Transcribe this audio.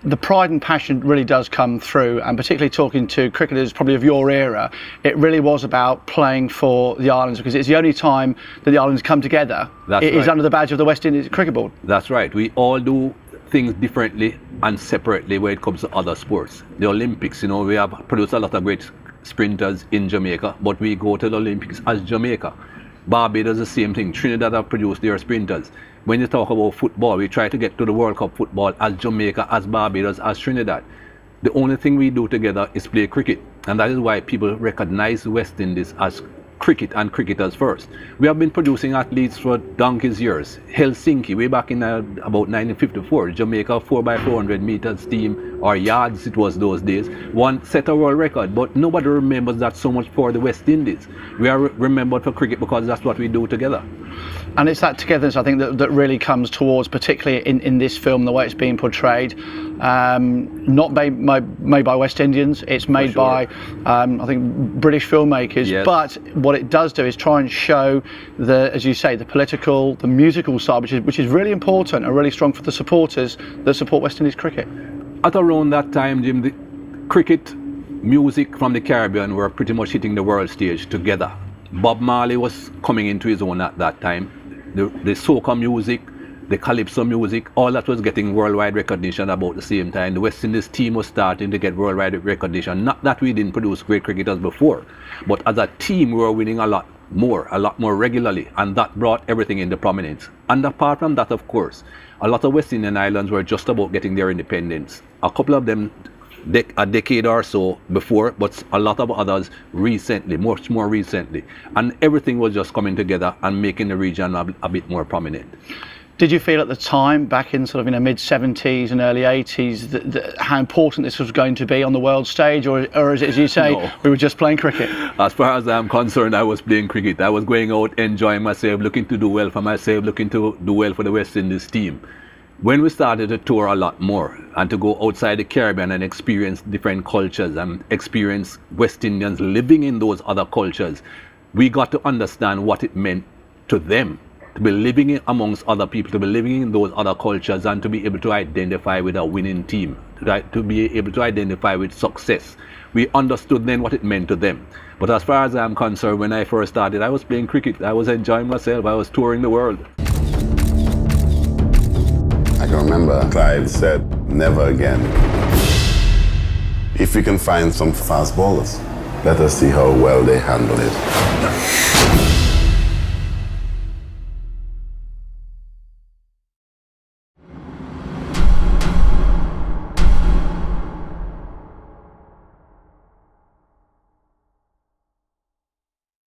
the pride and passion really does come through, and particularly talking to cricketers probably of your era, it really was about playing for the Islands, because it's the only time that the Islands come together. It is under the badge of the West Indies Cricket Board. That's right. We all do things differently and separately when it comes to other sports. The Olympics, you know, we have produced a lot of great sprinters in Jamaica, but we go to the Olympics as Jamaica. Barbados the same thing. Trinidad have produced their sprinters. When you talk about football, we try to get to the World Cup football as Jamaica, as Barbados, as Trinidad. The only thing we do together is play cricket, and that is why people recognize the West Indies as cricket and cricketers first. We have been producing athletes for donkey's years. Helsinki, way back in about 1954, Jamaica 4x400 meters team, or yards it was those days, set a world record, but nobody remembers that so much for the West Indies. We are remembered for cricket because that's what we do together. And it's that togetherness, I think, that really comes towards, particularly in this film, the way it's being portrayed. Not made by West Indians, it's made by, I think, British filmmakers. Yes. But what it does do is try and show as you say, the political, the musical side, which is really important and really strong for the supporters that support West Indies cricket. At around that time, Jim, the cricket, music from the Caribbean were pretty much hitting the world stage together. Bob Marley was coming into his own at that time. The soca music, the calypso music, all that was getting worldwide recognition about the same time. The West Indies team was starting to get worldwide recognition. Not that we didn't produce great cricketers before, but as a team we were winning a lot more regularly, and that brought everything into prominence. And apart from that, of course, a lot of West Indian islands were just about getting their independence. A couple of them a decade or so before, but a lot of others recently, much more recently. And everything was just coming together and making the region a bit more prominent. Did you feel at the time, back in sort of mid-70s and early 80s, how important this was going to be on the world stage, or is it, as you say, no, we were just playing cricket? As far as I'm concerned, I was playing cricket. I was going out, enjoying myself, looking to do well for myself, looking to do well for the West Indies team. When we started to tour a lot more and to go outside the Caribbean and experience different cultures and experience West Indians living in those other cultures, we got to understand what it meant to them to be living amongst other people, to be living in those other cultures, and to be able to identify with a winning team, to be able to identify with success. We understood then what it meant to them. But as far as I'm concerned, when I first started, I was playing cricket. I was enjoying myself. I was touring the world. I can remember Clyde said, never again. If we can find some fast bowlers, let us see how well they handle it.